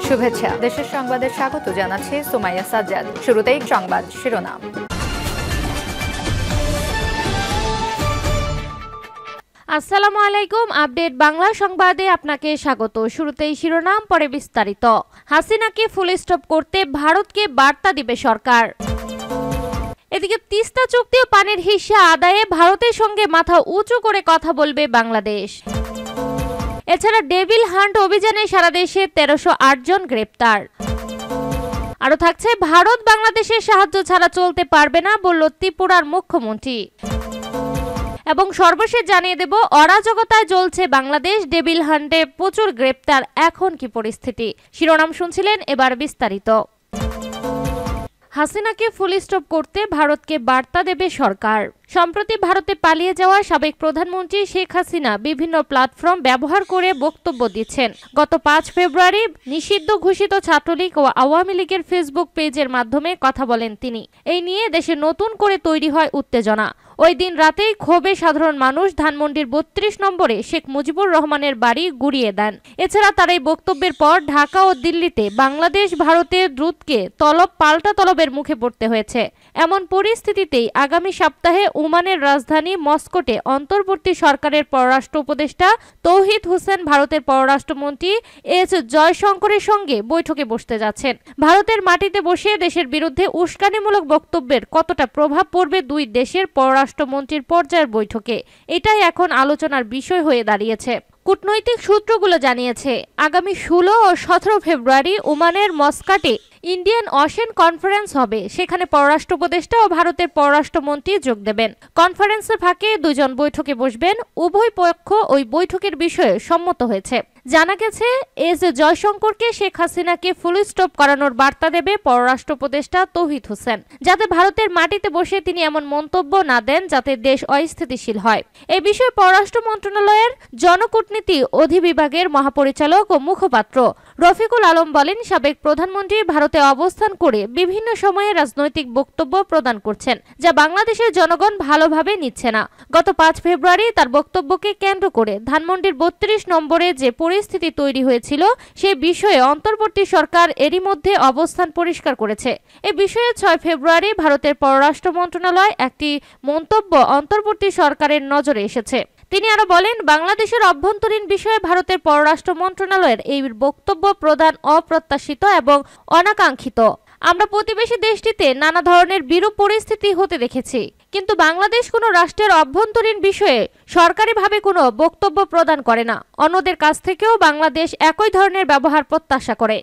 শুভেচ্ছা। দেশের সংবাদে স্বাগত জানাচ্ছি সুমাইয়া সাজ্জাদ। শুরুতেই সংবাদ শিরোনাম। আসসালামু আলাইকুম। আপডেট বাংলা সংবাদে আপনাকে স্বাগত। শুরুতেই শিরোনাম, পরে বিস্তারিত। হাসিনাকে ফুল স্টপ করতে ভারতকে বার্তা দিবে সরকার। এদিকে তিস্তা চুক্তি ও পানির হিস্সা আদায়ে ভারতের সঙ্গে মাথা উঁচু করে কথা বলবে বাংলাদেশ। এছাড়া ডেভিল হান্ট অভিযানে সারা দেশে 1308 জন গ্রেপ্তার। আরো থাকছে, ভারত বাংলাদেশের সাহায্য ছাড়া চলতে পারবে না বলল ত্রিপুরার মুখ্যমন্ত্রী। এবং সর্বশেষ জানিয়ে দেব, অরাজকতায় জ্বলছে বাংলাদেশ, ডেভিল হান্টে প্রচুর গ্রেপ্তার, এখন কি পরিস্থিতি। শিরোনাম শুনছিলেন, এবার বিস্তারিত। হাসিনাকে ফুল স্টপ করতে ভারতকে বার্তা দেবে সরকার। সম্প্রতি ভারতে পালিয়ে যাওয়া সাবেক প্রধানমন্ত্রী শেখ হাসিনা বিভিন্ন প্ল্যাটফর্ম ব্যবহার করে বক্তব্য দিচ্ছেন। গত 5 ফেব্রুয়ারি নিষিদ্ধ ঘোষিত ছাত্রলীগ ও আওয়ামী লীগের ফেসবুক পেজের মাধ্যমে কথা বলেন তিনি। এই নিয়ে দেশে নতুন করে তৈরি হয় উত্তেজনা। ওই দিন রাতেই ক্ষোভে সাধারণ মানুষ ধানমন্ডির 32 নম্বরে শেখ মুজিবুর রহমানের বাড়ি গুড়িয়ে দেন। এছাড়া তার এই বক্তব্যের পর ঢাকা ও দিল্লিতে বাংলাদেশ ভারতের দূতকে পাল্টা তলবের মুখে পড়তে হয়েছে। এমন পরিস্থিতিতেই আগামী সপ্তাহে ওমানের রাজধানী মস্কোতে অন্তর্বর্তী সরকারের পররাষ্ট্র উপদেষ্টা তৌহিদ হোসেন ভারতের পররাষ্ট্রমন্ত্রী এস জয়শঙ্করের সঙ্গে বৈঠকে বসতে যাচ্ছেন। ভারতের মাটিতে বসে দেশের বিরুদ্ধে উস্কানিমূলক বক্তব্যের কতটা প্রভাব পড়বে দুই দেশের পররাষ্ট্রমন্ত্রীর পর্যায়ের বৈঠকে, এটাই এখন আলোচনার বিষয় হয়ে দাঁড়িয়েছে। কূটনৈতিক সূত্রগুলো জানিয়েছে, আগামী 16 ও 17 ফেব্রুয়ারি ওমানের মস্কাটে ইন্ডিয়ান ওশেন কনফারেন্স হবে। সেখানে পররাষ্ট্র উপদেষ্টা ও ভারতের পররাষ্ট্রমন্ত্রী যোগ দেবেন। কনফারেন্সের ফাঁকে দুজন বৈঠকে বসবেন। উভয় পক্ষ ওই বৈঠকের বিষয়ে সম্মত হয়েছে। জানা গেছে, এস জয়শঙ্করকে শেখ হাসিনাকে ফুল স্টপ করানোর বার্তা দেবে পররাষ্ট্র উপদেষ্টা তৌহিদ হোসেন, যাতে ভারতের মাটিতে বসে তিনি এমন মন্তব্য না দেন যাতে দেশ অস্থিতিশীল হয়। এই বিষয়ে পররাষ্ট্র মন্ত্রণালয়ের জনকূটনীতি অধিবিভাগের মহাপরিচালক ও মুখপাত্র রফিকুল আলম বলেন, সাবেক প্রধানমন্ত্রী ভারতে অবস্থান করে বিভিন্ন সময়ে রাজনৈতিক বক্তব্য প্রদান করছেন, যা বাংলাদেশের জনগণ ভালোভাবে নিচ্ছে না। গত 5 ফেব্রুয়ারি তার বক্তব্যকে কেন্দ্র করে ধানমন্ডির 32 নম্বরে যে পরিস্থিতি তৈরি হয়েছিল সে বিষয়ে অন্তর্বর্তী সরকার এরই মধ্যে অবস্থান পরিষ্কার করেছে। এ বিষয়ে 6 ফেব্রুয়ারি ভারতের পররাষ্ট্র মন্ত্রণালয় একটি মন্তব্য অন্তর্বর্তী সরকারের নজরে এসেছে। তিনি আরো বলেন, বাংলাদেশের অভ্যন্তরীণ বিষয়ে ভারতের পররাষ্ট্র মন্ত্রণালয়ের এই বক্তব্য প্রদান অপ্রত্যাশিত এবং অনাকাঙ্ক্ষিত। আমরা প্রতিবেশী দেশটিতে নানা ধরনের বিরূপ পরিস্থিতি হতে দেখেছি, কিন্তু বাংলাদেশ কোনো রাষ্ট্রের অভ্যন্তরীণ বিষয়ে সরকারিভাবে কোনো বক্তব্য প্রদান করে না। অন্যদের কাছ থেকেও বাংলাদেশ একই ধরনের ব্যবহার প্রত্যাশা করে।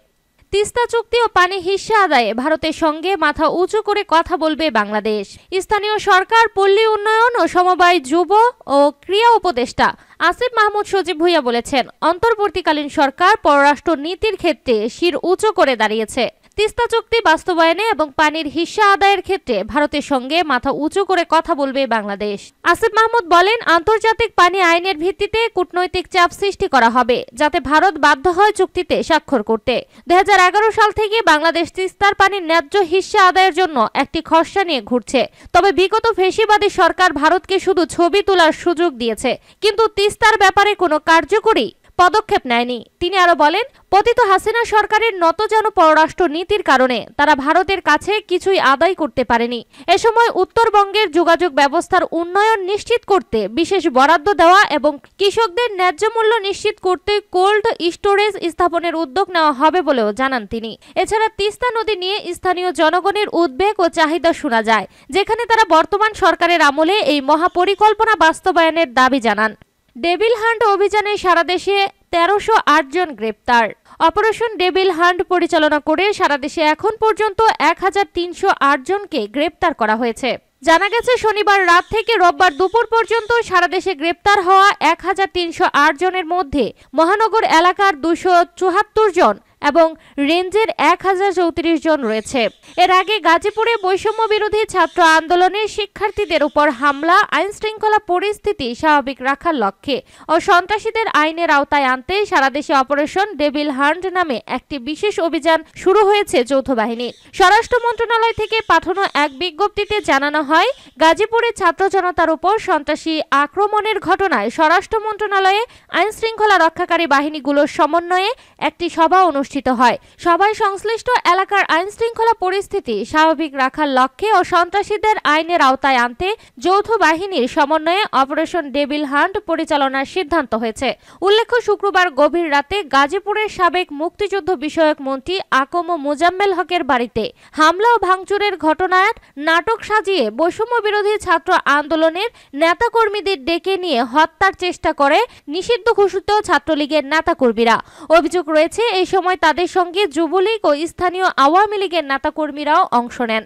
তিস্তা চুক্তি ও পানি হিস্সা আদায়ে ভারতের সঙ্গে মাথা উঁচু করে কথা বলবে বাংলাদেশ। স্থানীয় সরকার, পল্লী উন্নয়ন ও সমবায়, যুব ও ক্রীড়া উপদেষ্টা আসিফ মাহমুদ সজীব ভুইয়া বলেছেন, অন্তর্বর্তীকালীন সরকার পররাষ্ট্র নীতির ক্ষেত্রে শির উঁচু করে দাঁড়িয়েছে। তিস্তা চুক্তি বাস্তবায়নে এবং পানির হিস্সা আদায়ের ক্ষেত্রে ভারতের সঙ্গে মাথা উঁচু করে কথা বলবে বাংলাদেশ। আসিফ মাহমুদ বলেন, আন্তর্জাতিক পানি আইনের ভিত্তিতে কূটনৈতিক চাপ সৃষ্টি করা হবে যাতে ভারত বাধ্য হয় চুক্তিতে স্বাক্ষর করতে। 2011 সাল থেকে বাংলাদেশ তিস্তার পানির ন্যায্য হিস্সা আদায়ের জন্য একটি খসড়া নিয়ে ঘুরছে। তবে বিগত ফ্যাসিবাদী সরকার ভারতকে শুধু ছবি তোলার সুযোগ দিয়েছে, কিন্তু তিস্তার ব্যাপারে কোনো কার্যকরী পদক্ষেপ নেয়নি। তিনি আরো বলেন, পতিত হাসিনা সরকারের নতজানু পররাষ্ট্র নীতির কারণে তারা ভারতের কাছে কিছুই আদায় করতে পারেনি। এ সময় উত্তরবঙ্গের যোগাযোগ ব্যবস্থার উন্নয়ন নিশ্চিত করতে বিশেষ বরাদ্দ দেওয়া এবং কৃষকদের ন্যায্য মূল্য নিশ্চিত করতে কোল্ড স্টোরেজ স্থাপনের উদ্যোগ নেওয়া হবে বলেও জানান তিনি। এছাড়া তিস্তা নদী নিয়ে স্থানীয় জনগণের উদ্বেগ ও চাহিদা শোনা যায়, যেখানে তারা বর্তমান সরকারের আমলে এই মহাপরিকল্পনা বাস্তবায়নের দাবি জানান। ডেভিল হান্ট অভিযানে সারা দেশে 1308 জন গ্রেপ্তার। অপারেশন ডেভিল হান্ট পরিচালনা করে সারা দেশে এখন পর্যন্ত 1308 জনকে গ্রেপ্তার করা হয়েছে। জানা গেছে, শনিবার রাত থেকে রোববার দুপুর পর্যন্ত সারা দেশে গ্রেপ্তার হওয়া 1308 জনের মধ্যে মহানগর এলাকার 274 জন এবং রেঞ্জের 1034 জন রয়েছে। এর আগে গাজীপুরে বৈষম্য বিরোধী ছাত্র আন্দোলনের শিক্ষার্থীদের উপর হামলা, আইন শৃঙ্খলা পরিস্থিতি স্বাভাবিক রাখার লক্ষ্যে ও সন্ত্রাসীদের আইনের আওতায় আনতে সারা দেশে অপারেশন ডেভিল হান্ট নামে একটি বিশেষ অভিযান শুরু হয়েছে যৌথ বাহিনীর। স্বরাষ্ট্র মন্ত্রণালয় থেকে পাঠানো এক বিজ্ঞপ্তিতে জানানো হয়, গাজীপুরে ছাত্র জনতার উপর সন্ত্রাসী আক্রমণের ঘটনায় স্বরাষ্ট্র মন্ত্রণালয়ে আইন শৃঙ্খলা রক্ষাকারী বাহিনীগুলোর সমন্বয়ে একটি সভা অনুষ্ঠিত অনুষ্ঠিত হয়। সভায় সংশ্লিষ্ট এলাকার আইনশৃঙ্খলা পরিস্থিতি স্বাভাবিক রাখার লক্ষ্যে ও সন্ত্রাসীদের আইনের আওতায় আনতে যৌথ বাহিনীর সমন্বয়ে অপারেশন ডেভিল হান্ট পরিচালনার সিদ্ধান্ত হয়েছে। উল্লেখ্য, শুক্রবার গভীর রাতে গাজীপুরের সাবেক মুক্তিযুদ্ধ বিষয়ক মন্ত্রী আকম মোজাম্মেল হকের বাড়িতে হামলা ও ভাঙচুরের ঘটনার নাটক সাজিয়ে বৈষম্য বিরোধী ছাত্র আন্দোলনের নেতাকর্মীদের ডেকে নিয়ে হত্যার চেষ্টা করে নিষিদ্ধ ঘোষিত ছাত্রলীগের নেতাকর্মীরা। অভিযোগ রয়েছে, এই সময় তাদের সঙ্গে যুবলীগ ও স্থানীয় আওয়ামী লীগের নেতাকর্মীরাও অংশ নেন।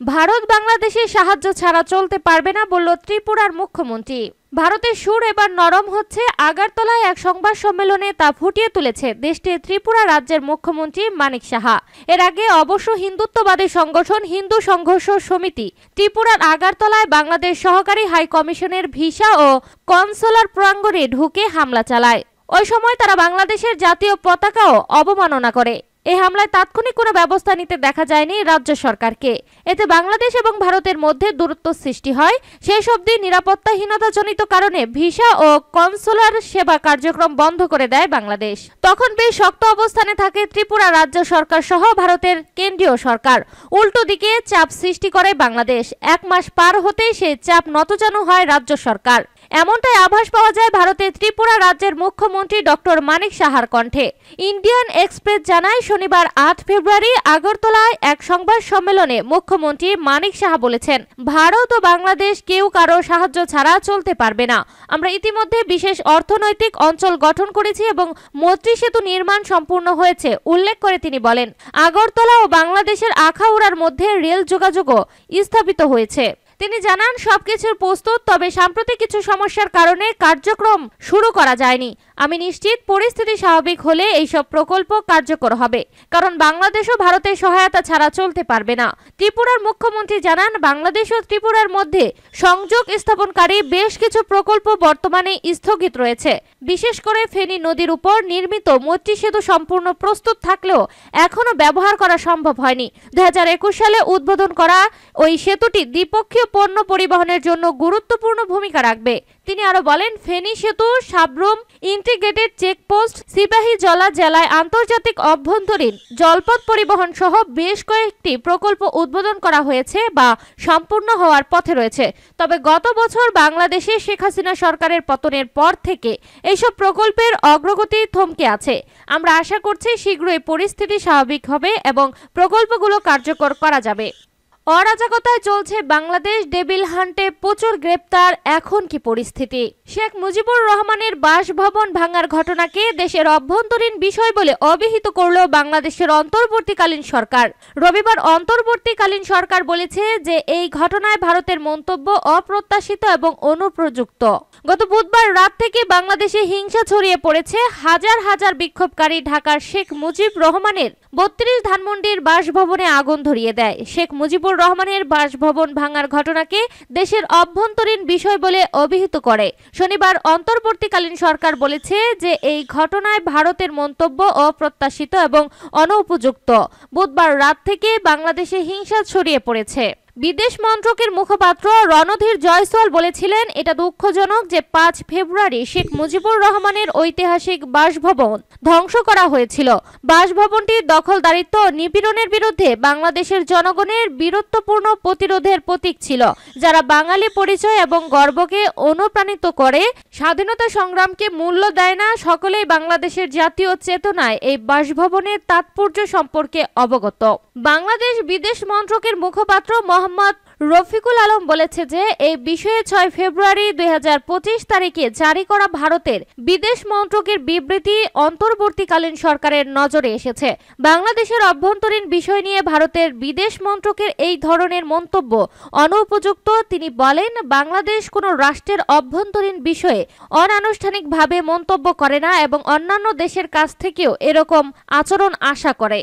ভারত বাংলাদেশের সাহায্য ছাড়া চলতে পারবে না বলল ত্রিপুরার মুখ্যমন্ত্রী। ভারতের সুর এবার নরম হচ্ছে। আগরতলায় এক সংবাদ সম্মেলনে তা ফুটিয়ে তুলেছে দেশটির ত্রিপুরা রাজ্যের মুখ্যমন্ত্রী মানিক সাহা। এর আগে অবশ্য হিন্দুত্ববাদী সংগঠন হিন্দু সংঘর্ষ সমিতি ত্রিপুরার আগরতলায় বাংলাদেশ সহকারী হাই কমিশনের ভিসা ও কনসুলার প্রাঙ্গণে ঢুকে হামলা চালায়। ওই সময় তারা বাংলাদেশের জাতীয় পতাকাও অবমাননা করে। এই হামলায় তাৎক্ষণিক কোনো ব্যবস্থা নিতে দেখা যায়নি রাজ্য সরকারকে। এতে বাংলাদেশ এবং ভারতের মধ্যে দূরত্ব সৃষ্টি হয়। শেষ অবধি নিরাপত্তাহীনতাজনিত কারণে ভিসা ও কনসুলার সেবা কার্যক্রম বন্ধ করে দেয় বাংলাদেশ। তখন বেশ শক্ত অবস্থানে থাকে ত্রিপুরা রাজ্য সরকার সহ ভারতের কেন্দ্রীয় সরকার। উল্টো দিকে চাপ সৃষ্টি করে বাংলাদেশ। 1 মাস পার হতেই সেই চাপ নতজানু হয় রাজ্য সরকার। এমনটাই আভাস পাওয়া যায় ভারতের ত্রিপুরা রাজ্যের মুখ্যমন্ত্রী ডক্টর মানিক সাহার কণ্ঠে। ইন্ডিয়ান এক্সপ্রেস জানায়, শনিবার 8 ফেব্রুয়ারি আগরতলায় এক সংবাদ সম্মেলনে মুখ্যমন্ত্রী মানিক সাহা বলেছেন, ভারত ও বাংলাদেশ কেউ কারো সাহায্য ছাড়া চলতে পারবে না। আমরা ইতিমধ্যে বিশেষ অর্থনৈতিক অঞ্চল গঠন করেছি এবং মৈত্রী সেতু নির্মাণ সম্পূর্ণ হয়েছে উল্লেখ করে তিনি বলেন, আগরতলা ও বাংলাদেশের আখাউড়ার মধ্যে রেল যোগাযোগও স্থাপিত হয়েছে। তিনি জানান, সবকিছুর প্রস্তুত, তবে সাম্প্রতিক কিছু সমস্যার কারণে কার্যক্রম শুরু করা যায়নি। আমি নিশ্চিত পরিস্থিতি স্বাভাবিক হলে এইসব প্রকল্প কার্যকর হবে, কারণ বাংলাদেশ ও ভারতের সহায়তা ছাড়া চলতে পারবে না। ত্রিপুরার মুখ্যমন্ত্রী জানান, বাংলাদেশ ও ত্রিপুরার মধ্যে সংযোগ স্থাপনকারী বেশ কিছু প্রকল্প বর্তমানে স্থগিত রয়েছে। বিশেষ করে ফেনী নদীর উপর নির্মিত মৈত্রী সেতু সম্পূর্ণ প্রস্তুত থাকলেও এখনো ব্যবহার করা সম্ভব হয়নি। 2021 সালে উদ্বোধন করা ওই সেতুটি দ্বিপক্ষীয় পণ্য পরিবহনের জন্য গুরুত্বপূর্ণ ভূমিকা রাখবে। তিনি আরো বলেন, ফেনী সেতু, সাবরুম ইন্টিগ্রেটেড চেকপোস্ট, সিপাহীজলা জেলায় আন্তর্জাতিক অভ্যন্তরীণ জলপথ পরিবহন সহ বেশ কয়েকটি প্রকল্প উদ্বোধন করা হয়েছে বা সম্পূর্ণ হওয়ার পথে রয়েছে। তবে গত বছর বাংলাদেশে শেখ হাসিনা সরকারের পতনের পর থেকে এইসব প্রকল্পের অগ্রগতি থমকে আছে। আমরা আশা করছি শীঘ্রই পরিস্থিতি স্বাভাবিক হবে এবং প্রকল্পগুলো কার্যকর করা যাবে। অরাজকতায় চলছে বাংলাদেশ, ডেভিল হান্টে প্রচুর গ্রেপ্তার। এখন কি পরিস্থিতি? শেখ মুজিবুর রহমানের বাসভবন ভাঙার ঘটনাকে দেশের অভ্যন্তরীণ বিষয় বলে অভিহিত করল বাংলাদেশের অন্তর্বর্তীকালীন সরকার। রবিবার অন্তর্বর্তীকালীন সরকার বলেছে যে এই ঘটনায় ভারতের মন্তব্য অপ্রত্যাশিত এবং অনুপযুক্ত। গত বুধবার রাত থেকে বাংলাদেশে হিংসা ছড়িয়ে পড়েছে। হাজার হাজার বিক্ষোভকারী ঢাকার শেখ মুজিব রহমানের 32 ধানমন্ডির বাসভবনে আগুন ধরিয়ে দেয়। শেখ মুজিবুর রহমানের বাসভবন ভাঙার ঘটনাকে দেশের অভ্যন্তরীণ বিষয় বলে অভিহিত করে। শনিবার অন্তর্বর্তীকালীন সরকার বলেছে যে এই ঘটনায় ভারতের মন্তব্য অপ্রত্যাশিত এবং অনুপযুক্ত। বুধবার রাত থেকে বাংলাদেশে হিংসা ছড়িয়ে পড়েছে। বিদেশ মন্ত্রকের মুখপাত্র রণধীর জয়সওয়াল বলেছিলেন, এটা দুঃখজনক যে 5 ফেব্রুয়ারি শেখ মুজিবুর রহমানের ঐতিহাসিক বাসভবন ধ্বংস করা হয়েছিল। বাসভবনটির দখলদারিত্ব ও নিপীড়নের বিরুদ্ধে বাংলাদেশের জনগণের বীরত্বপূর্ণ প্রতিরোধের প্রতীক ছিল, যারা বাঙালি পরিচয় এবং গর্বকে অনুপ্রাণিত করে, স্বাধীনতা সংগ্রামকে মূল্য দেয় না। সকলেই বাংলাদেশের জাতীয় চেতনায় এই বাসভবনের তাৎপর্য সম্পর্কে অবগত। বাংলাদেশ বিদেশ মন্ত্রকের মুখপাত্র মোহাম্মদ রফিকুল আলম বলেছে যে এই বিষয়ে 6 ফেব্রুয়ারি 2025 তারিখে জারি করা ভারতের বিদেশ মন্ত্রকের বিবৃতি অন্তর্বর্তীকালীন সরকারের নজরে এসেছে। বাংলাদেশের অভ্যন্তরীণ বিষয় নিয়ে ভারতের বিদেশ মন্ত্রকের এই ধরনের মন্তব্য অনুপযুক্ত। তিনি বলেন, বাংলাদেশ কোনো রাষ্ট্রের অভ্যন্তরীণ বিষয়ে অনানুষ্ঠানিকভাবে মন্তব্য করে না এবং অন্যান্য দেশের কাছ থেকেও এরকম আচরণ আশা করে।